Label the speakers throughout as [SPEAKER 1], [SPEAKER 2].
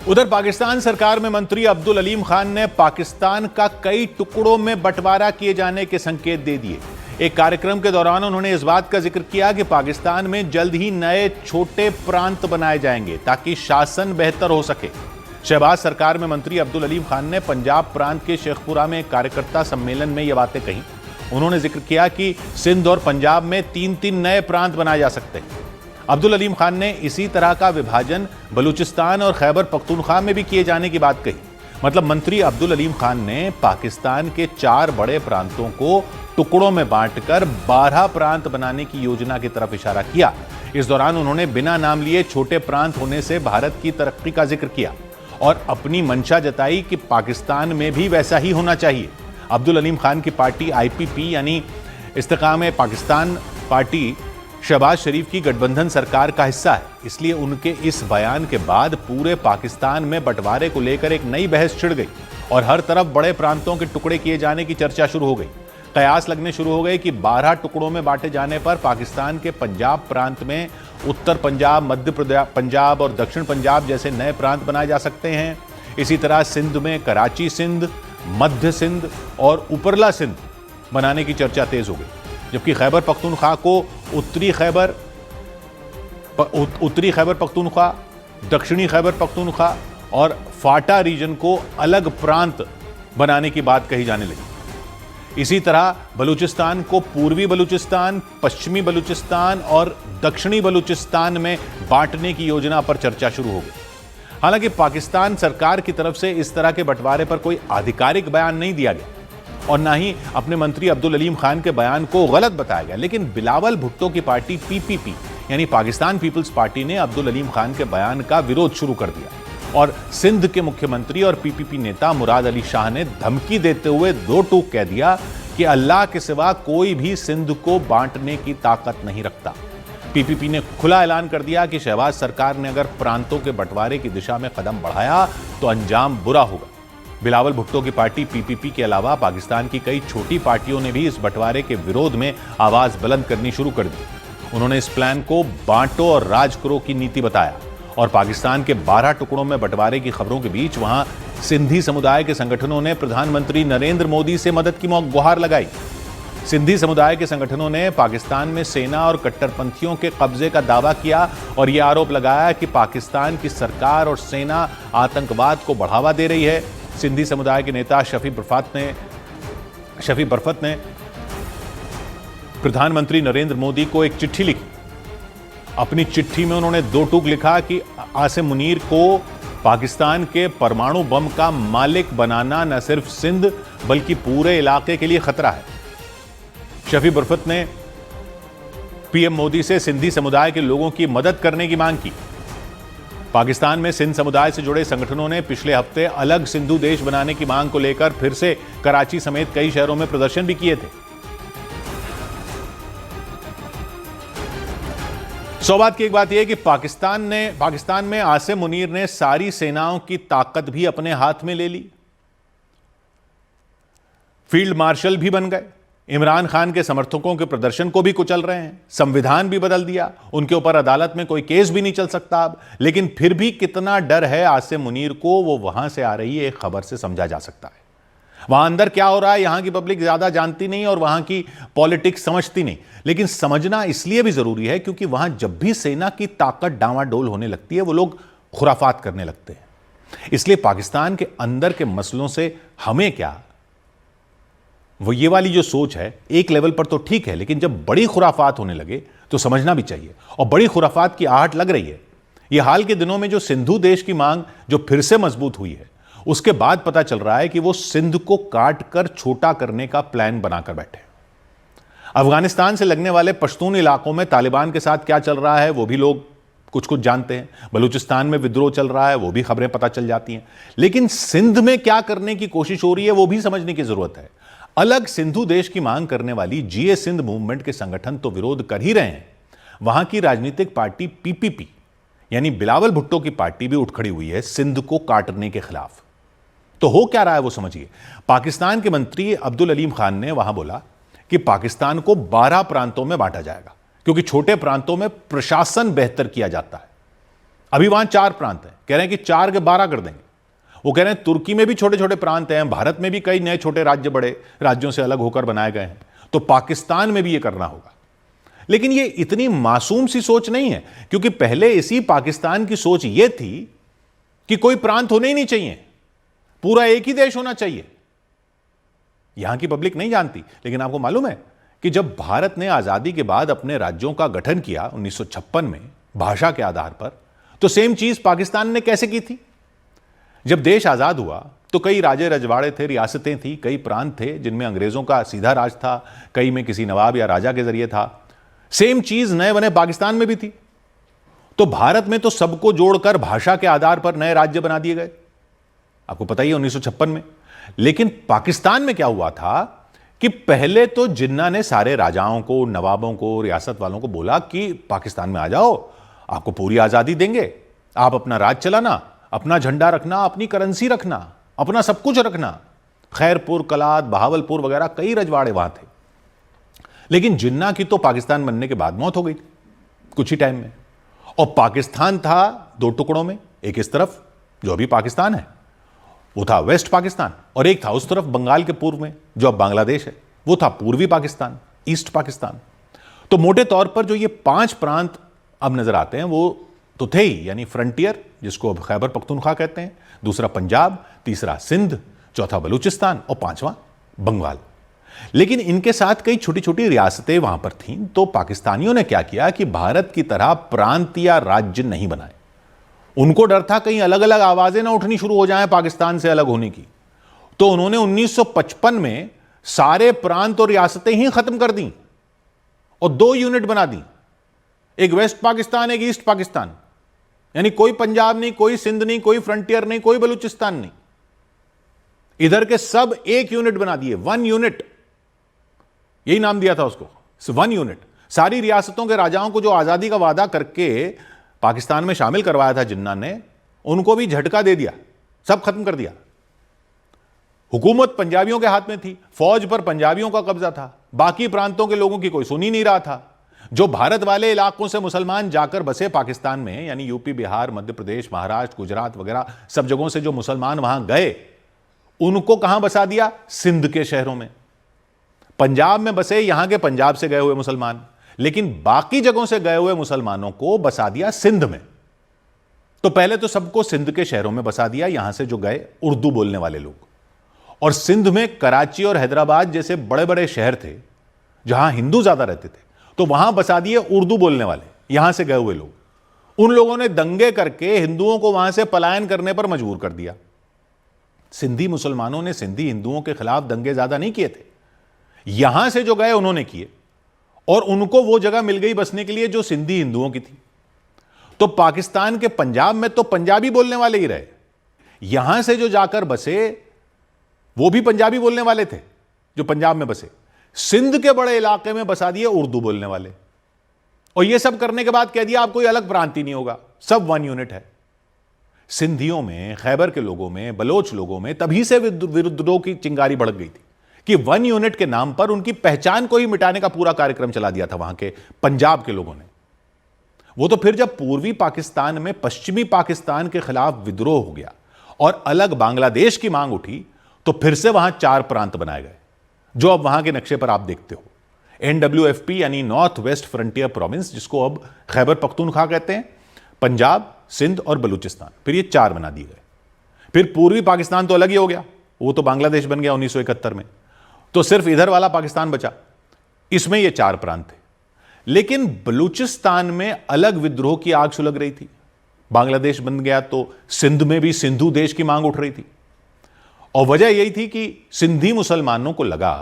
[SPEAKER 1] उधर पाकिस्तान सरकार में मंत्री अब्दुल अलीम खान ने पाकिस्तान का कई टुकड़ों में बंटवारा किए जाने के संकेत दे दिए। एक कार्यक्रम के दौरान उन्होंने इस बात का जिक्र किया कि पाकिस्तान में जल्द ही नए छोटे प्रांत बनाए जाएंगे ताकि शासन बेहतर हो सके। शहबाज सरकार में मंत्री अब्दुल अलीम खान ने पंजाब प्रांत के शेखपुरा में एक कार्यकर्ता सम्मेलन में ये बातें कही। उन्होंने जिक्र किया कि सिंध और पंजाब में 3-3 नए प्रांत बनाए जा सकते हैं। अब्दुल अलीम खान ने इसी तरह का विभाजन बलूचिस्तान और खैबर पख्तूनख्वा में भी किए जाने की बात कही। मतलब मंत्री अब्दुल अलीम खान ने पाकिस्तान के 4 बड़े प्रांतों को टुकड़ों में बांटकर 12 प्रांत बनाने की योजना की तरफ इशारा किया। इस दौरान उन्होंने बिना नाम लिए छोटे प्रांत होने से भारत की तरक्की का जिक्र किया और अपनी मंशा जताई कि पाकिस्तान में भी वैसा ही होना चाहिए। अब्दुल अलीम खान की पार्टी IPP यानी इस्तेकाम-ए-पाकिस्तान पार्टी शहबाज शरीफ की गठबंधन सरकार का हिस्सा है, इसलिए उनके इस बयान के बाद पूरे पाकिस्तान में बंटवारे को लेकर एक नई बहस छिड़ गई और हर तरफ बड़े प्रांतों के टुकड़े किए जाने की चर्चा शुरू हो गई। कयास लगने शुरू हो गए कि 12 टुकड़ों में बांटे जाने पर पाकिस्तान के पंजाब प्रांत में उत्तर पंजाब, मध्य पंजाब और दक्षिण पंजाब जैसे नए प्रांत बनाए जा सकते हैं। इसी तरह सिंध में कराची सिंध, मध्य सिंध और उपरला सिंध बनाने की चर्चा तेज हो गई, जबकि खैबर पख्तूनख्वा को उत्तरी खैबर पख्तूनख्वा, दक्षिणी खैबर पख्तूनख्वा और फाटा रीजन को अलग प्रांत बनाने की बात कही जाने लगी। इसी तरह बलूचिस्तान को पूर्वी बलूचिस्तान, पश्चिमी बलूचिस्तान और दक्षिणी बलूचिस्तान में बांटने की योजना पर चर्चा शुरू हो गई। हालांकि पाकिस्तान सरकार की तरफ से इस तरह के बंटवारे पर कोई आधिकारिक बयान नहीं दिया गया और ना ही अपने मंत्री अब्दुल अलीम खान के बयान को गलत बताया गया, लेकिन बिलावल भुट्टो की पार्टी PPP यानी पाकिस्तान पीपल्स पार्टी ने अब्दुल अलीम खान के बयान का विरोध शुरू कर दिया और सिंध के मुख्यमंत्री और PPP नेता मुराद अली शाह ने धमकी देते हुए 2 टूक कह दिया कि अल्लाह के सिवा कोई भी सिंध को बांटने की ताकत नहीं रखता। PPP ने खुला ऐलान कर दिया कि शहबाज सरकार ने अगर प्रांतों के बंटवारे की दिशा में कदम बढ़ाया तो अंजाम बुरा होगा। बिलावल भुट्टो की पार्टी PPP के अलावा पाकिस्तान की कई छोटी पार्टियों ने भी इस बंटवारे के विरोध में आवाज बुलंद करनी शुरू कर दी। उन्होंने इस प्लान को बांटो और राज करो की नीति बताया और पाकिस्तान के 12 टुकड़ों में बंटवारे की खबरों के बीच वहां सिंधी समुदाय के संगठनों ने प्रधानमंत्री नरेंद्र मोदी से मदद की गुहार लगाई। सिंधी समुदाय के संगठनों ने पाकिस्तान में सेना और कट्टरपंथियों के कब्जे का दावा किया और यह आरोप लगाया कि पाकिस्तान की सरकार और सेना आतंकवाद को बढ़ावा दे रही है। सिंधी समुदाय के नेता शफी बरफत ने प्रधानमंत्री नरेंद्र मोदी को एक चिट्ठी लिखी। अपनी चिट्ठी में उन्होंने 2 टूक लिखा कि आसिम मुनीर को पाकिस्तान के परमाणु बम का मालिक बनाना न सिर्फ सिंध बल्कि पूरे इलाके के लिए खतरा है। शफी बरफत ने PM मोदी से सिंधी समुदाय के लोगों की मदद करने की मांग की। पाकिस्तान में सिंध समुदाय से जुड़े संगठनों ने पिछले हफ्ते अलग सिंधु देश बनाने की मांग को लेकर फिर से कराची समेत कई शहरों में प्रदर्शन भी किए थे। सौभाग्य की एक बात यह कि पाकिस्तान में आसिम मुनीर ने सारी सेनाओं की ताकत भी अपने हाथ में ले ली, फील्ड मार्शल भी बन गए, इमरान खान के समर्थकों के प्रदर्शन को भी कुचल रहे हैं, संविधान भी बदल दिया, उनके ऊपर अदालत में कोई केस भी नहीं चल सकता अब। लेकिन फिर भी कितना डर है आसिम मुनीर को, वो वहां से आ रही है एक खबर से समझा जा सकता है। वहां अंदर क्या हो रहा है यहां की पब्लिक ज्यादा जानती नहीं और वहां की पॉलिटिक्स समझती नहीं, लेकिन समझना इसलिए भी जरूरी है क्योंकि वहां जब भी सेना की ताकत डांवाडोल होने लगती है वो लोग खुराफात करने लगते हैं। इसलिए पाकिस्तान के अंदर के मसलों से हमें क्या, वो ये वाली जो सोच है एक लेवल पर तो ठीक है, लेकिन जब बड़ी खुराफात होने लगे तो समझना भी चाहिए और बड़ी खुराफात की आहट लग रही है। ये हाल के दिनों में जो सिंधु देश की मांग जो फिर से मजबूत हुई है उसके बाद पता चल रहा है कि वो सिंध को काट कर छोटा करने का प्लान बनाकर बैठे। अफगानिस्तान से लगने वाले पश्तून इलाकों में तालिबान के साथ क्या चल रहा है वो भी लोग कुछ कुछ जानते हैं। बलूचिस्तान में विद्रोह चल रहा है वो भी खबरें पता चल जाती हैं, लेकिन सिंध में क्या करने की कोशिश हो रही है वो भी समझने की जरूरत है। अलग सिंधु देश की मांग करने वाली GA सिंध मूवमेंट के संगठन तो विरोध कर ही रहे हैं, वहां की राजनीतिक पार्टी PPP यानी बिलावल भुट्टो की पार्टी भी उठ खड़ी हुई है सिंध को काटने के खिलाफ। तो हो क्या रहा है वो समझिए। पाकिस्तान के मंत्री अब्दुल अलीम खान ने वहां बोला कि पाकिस्तान को 12 प्रांतों में बांटा जाएगा क्योंकि छोटे प्रांतों में प्रशासन बेहतर किया जाता है। अभी वहां 4 प्रांत हैं, कह रहे हैं कि 4 के 12 कर देंगे। वो कह रहे हैं तुर्की में भी छोटे छोटे प्रांत हैं, भारत में भी कई नए छोटे राज्य बड़े राज्यों से अलग होकर बनाए गए हैं, तो पाकिस्तान में भी ये करना होगा। लेकिन ये इतनी मासूम सी सोच नहीं है, क्योंकि पहले इसी पाकिस्तान की सोच ये थी कि कोई प्रांत होने ही नहीं चाहिए, पूरा एक ही देश होना चाहिए। यहां की पब्लिक नहीं जानती, लेकिन आपको मालूम है कि जब भारत ने आजादी के बाद अपने राज्यों का गठन किया 1956 में भाषा के आधार पर, तो सेम चीज पाकिस्तान ने कैसे की थी। जब देश आजाद हुआ तो कई राजे रजवाड़े थे, रियासतें थी, कई प्रांत थे जिनमें अंग्रेजों का सीधा राज था, कई में किसी नवाब या राजा के जरिए था। सेम चीज नए बने पाकिस्तान में भी थी। तो भारत में तो सबको जोड़कर भाषा के आधार पर नए राज्य बना दिए गए, आपको पता ही है 1956 में। लेकिन पाकिस्तान में क्या हुआ था कि पहले तो जिन्ना ने सारे राजाओं को, नवाबों को, रियासत वालों को बोला कि पाकिस्तान में आ जाओ, आपको पूरी आजादी देंगे, आप अपना राज चलाना, अपना झंडा रखना, अपनी करेंसी रखना, अपना सब कुछ रखना। खैरपुर, कलात, बहावलपुर वगैरह कई रजवाड़े वहां थे। लेकिन जिन्ना की तो पाकिस्तान बनने के बाद मौत हो गई कुछ ही टाइम में। और पाकिस्तान था 2 टुकड़ों में, एक इस तरफ जो अभी पाकिस्तान है वो था वेस्ट पाकिस्तान, और एक था उस तरफ बंगाल के पूर्व में जो अब बांग्लादेश है, वो था पूर्वी पाकिस्तान, ईस्ट पाकिस्तान। तो मोटे तौर पर जो ये 5 प्रांत अब नजर आते हैं वो तो थे ही, यानी फ्रंटियर जिसको अब खैबर पख्तूनख्वा कहते हैं, दूसरा पंजाब, तीसरा सिंध, चौथा बलूचिस्तान और 5वां बंगाल। लेकिन इनके साथ कई छोटी छोटी रियासतें वहां पर थीं। तो पाकिस्तानियों ने क्या किया कि भारत की तरह प्रांत या राज्य नहीं बनाए। उनको डर था कहीं अलग अलग आवाजें ना उठनी शुरू हो जाएं पाकिस्तान से अलग होने की। तो उन्होंने 1955 में सारे प्रांत और रियासतें ही खत्म कर दी और 2 यूनिट बना दी, एक वेस्ट पाकिस्तान, एक ईस्ट पाकिस्तान। यानी कोई पंजाब नहीं, कोई सिंध नहीं, कोई फ्रंटियर नहीं, कोई बलूचिस्तान नहीं, इधर के सब एक यूनिट बना दिए, 1 यूनिट, यही नाम दिया था उसको, 1 यूनिट। सारी रियासतों के राजाओं को जो आजादी का वादा करके पाकिस्तान में शामिल करवाया था जिन्ना ने, उनको भी झटका दे दिया, सब खत्म कर दिया। हुकूमत पंजाबियों के हाथ में थी, फौज पर पंजाबियों का कब्जा था, बाकी प्रांतों के लोगों की कोई सुन ही नहीं रहा था। जो भारत वाले इलाकों से मुसलमान जाकर बसे पाकिस्तान में, यानी यूपी, बिहार, मध्य प्रदेश, महाराष्ट्र, गुजरात वगैरह सब जगहों से जो मुसलमान वहां गए, उनको कहां बसा दिया? सिंध के शहरों में। पंजाब में बसे यहां के पंजाब से गए हुए मुसलमान, लेकिन बाकी जगहों से गए हुए मुसलमानों को बसा दिया सिंध में। तो पहले तो सबको सिंध के शहरों में बसा दिया, यहां से जो गए उर्दू बोलने वाले लोग। और सिंध में कराची और हैदराबाद जैसे बड़े बड़े शहर थे जहां हिंदू ज्यादा रहते थे, तो वहां बसा दिए उर्दू बोलने वाले, यहां से गए हुए लोग। उन लोगों ने दंगे करके हिंदुओं को वहां से पलायन करने पर मजबूर कर दिया। सिंधी मुसलमानों ने सिंधी हिंदुओं के खिलाफ दंगे ज्यादा नहीं किए थे, यहां से जो गए उन्होंने किए, और उनको वो जगह मिल गई बसने के लिए जो सिंधी हिंदुओं की थी। तो पाकिस्तान के पंजाब में तो पंजाबी बोलने वाले ही रहे, यहां से जो जाकर बसे वो भी पंजाबी बोलने वाले थे जो पंजाब में बसे। सिंध के बड़े इलाके में बसा दिए उर्दू बोलने वाले, और ये सब करने के बाद कह दिया आप कोई अलग प्रांत ही नहीं होगा, सब 1 यूनिट है। सिंधियों में, खैबर के लोगों में, बलोच लोगों में तभी से विद्रोह की चिंगारी भड़क गई थी कि 1 यूनिट के नाम पर उनकी पहचान को ही मिटाने का पूरा कार्यक्रम चला दिया था वहां के पंजाब के लोगों ने। वो तो फिर जब पूर्वी पाकिस्तान में पश्चिमी पाकिस्तान के खिलाफ विद्रोह हो गया और अलग बांग्लादेश की मांग उठी, तो फिर से वहां 4 प्रांत बनाए गए जो अब वहां के नक्शे पर आप देखते हो। NWFP यानी नॉर्थ वेस्ट फ्रंटियर प्रोविंस, जिसको अब खैबर पख्तूनख्वा कहते हैं, पंजाब, सिंध और बलूचिस्तान, फिर ये 4 बना दिए गए। फिर पूर्वी पाकिस्तान तो अलग ही हो गया, वो तो बांग्लादेश बन गया 1971 में। तो सिर्फ इधर वाला पाकिस्तान बचा, इसमें ये 4 प्रांत थे। लेकिन बलूचिस्तान में अलग विद्रोह की आग सुलग रही थी। बांग्लादेश बन गया तो सिंध में भी सिंधु देश की मांग उठ रही थी, और वजह यही थी कि सिंधी मुसलमानों को लगा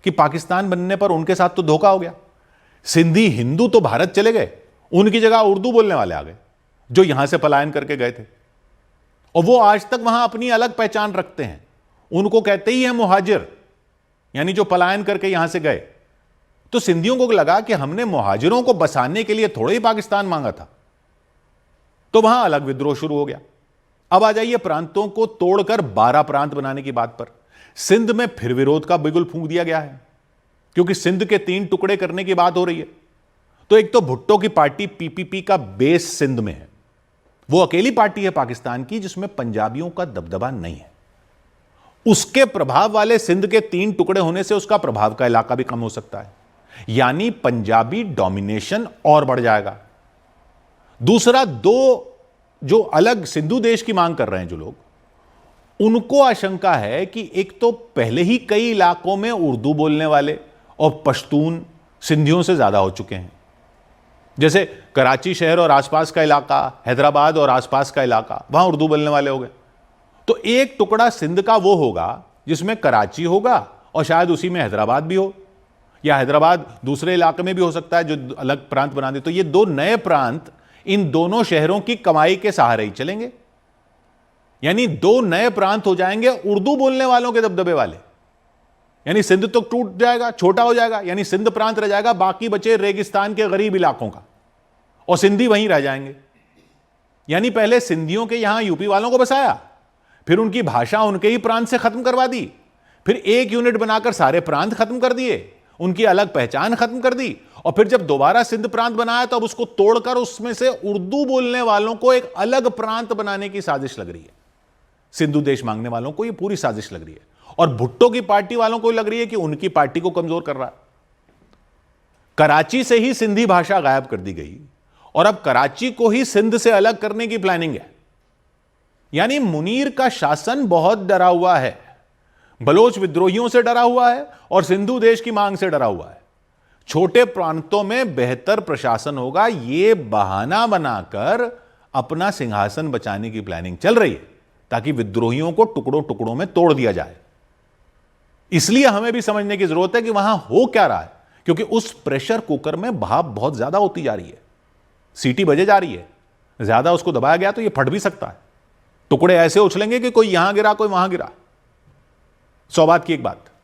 [SPEAKER 1] कि पाकिस्तान बनने पर उनके साथ तो धोखा हो गया। सिंधी हिंदू तो भारत चले गए, उनकी जगह उर्दू बोलने वाले आ गए जो यहां से पलायन करके गए थे, और वो आज तक वहां अपनी अलग पहचान रखते हैं। उनको कहते ही है मुहाजिर, यानी जो पलायन करके यहां से गए। तो सिंधियों को लगा कि हमने मुहाजिरों को बसाने के लिए थोड़ा ही पाकिस्तान मांगा था, तो वहां अलग विद्रोह शुरू हो गया। अब आ जाइए प्रांतों को तोड़कर 12 प्रांत बनाने की बात पर। सिंध में फिर विरोध का बिगुल फूंक दिया गया है, क्योंकि सिंध के 3 टुकड़े करने की बात हो रही है। तो एक तो भुट्टो की पार्टी PPP का बेस सिंध में है, वो अकेली पार्टी है पाकिस्तान की जिसमें पंजाबियों का दबदबा नहीं है। उसके प्रभाव वाले सिंध के 3 टुकड़े होने से उसका प्रभाव का इलाका भी कम हो सकता है, यानी पंजाबी डोमिनेशन और बढ़ जाएगा। दूसरा, 2 जो अलग सिंधु देश की मांग कर रहे हैं जो लोग, उनको आशंका है कि एक तो पहले ही कई इलाकों में उर्दू बोलने वाले और पश्तून सिंधियों से ज्यादा हो चुके हैं, जैसे कराची शहर और आसपास का इलाका, हैदराबाद और आसपास का इलाका, वहां उर्दू बोलने वाले हो गए। तो एक टुकड़ा सिंध का वो होगा जिसमें कराची होगा और शायद उसी में हैदराबाद भी हो, या हैदराबाद दूसरे इलाके में भी हो सकता है जो अलग प्रांत बना दे। तो ये 2 नए प्रांत इन दोनों शहरों की कमाई के सहारे ही चलेंगे, यानी 2 नए प्रांत हो जाएंगे उर्दू बोलने वालों के दबदबे वाले। यानी सिंध तो टूट जाएगा, छोटा हो जाएगा, यानी सिंध प्रांत रह जाएगा, बाकी बचे रेगिस्तान के गरीब इलाकों का, और सिंधी वहीं रह जाएंगे। यानी पहले सिंधियों के यहां यूपी वालों को बसाया, फिर उनकी भाषा उनके ही प्रांत से खत्म करवा दी, फिर एक यूनिट बनाकर सारे प्रांत खत्म कर दिए, उनकी अलग पहचान खत्म कर दी, और फिर जब दोबारा सिंध प्रांत बनाया तो अब उसको तोड़कर उसमें से उर्दू बोलने वालों को एक अलग प्रांत बनाने की साजिश लग रही है। सिंधु देश मांगने वालों को यह पूरी साजिश लग रही है, और भुट्टो की पार्टी वालों को लग रही है कि उनकी पार्टी को कमजोर कर रहा है। कराची से ही सिंधी भाषा गायब कर दी गई और अब कराची को ही सिंध से अलग करने की प्लानिंग है। यानी मुनीर का शासन बहुत डरा हुआ है, बलोच विद्रोहियों से डरा हुआ है और सिंधु देश की मांग से डरा हुआ है। छोटे प्रांतों में बेहतर प्रशासन होगा, यह बहाना बनाकर अपना सिंहासन बचाने की प्लानिंग चल रही है, ताकि विद्रोहियों को टुकड़ों टुकड़ों में तोड़ दिया जाए। इसलिए हमें भी समझने की जरूरत है कि वहां हो क्या रहा है, क्योंकि उस प्रेशर कुकर में भाप बहुत ज्यादा होती जा रही है, सीटी बजे जा रही है, ज्यादा उसको दबाया गया तो यह फट भी सकता है। टुकड़े ऐसे उछलेंगे कि कोई यहां गिरा कोई वहां गिरा। 100 बात की एक बात,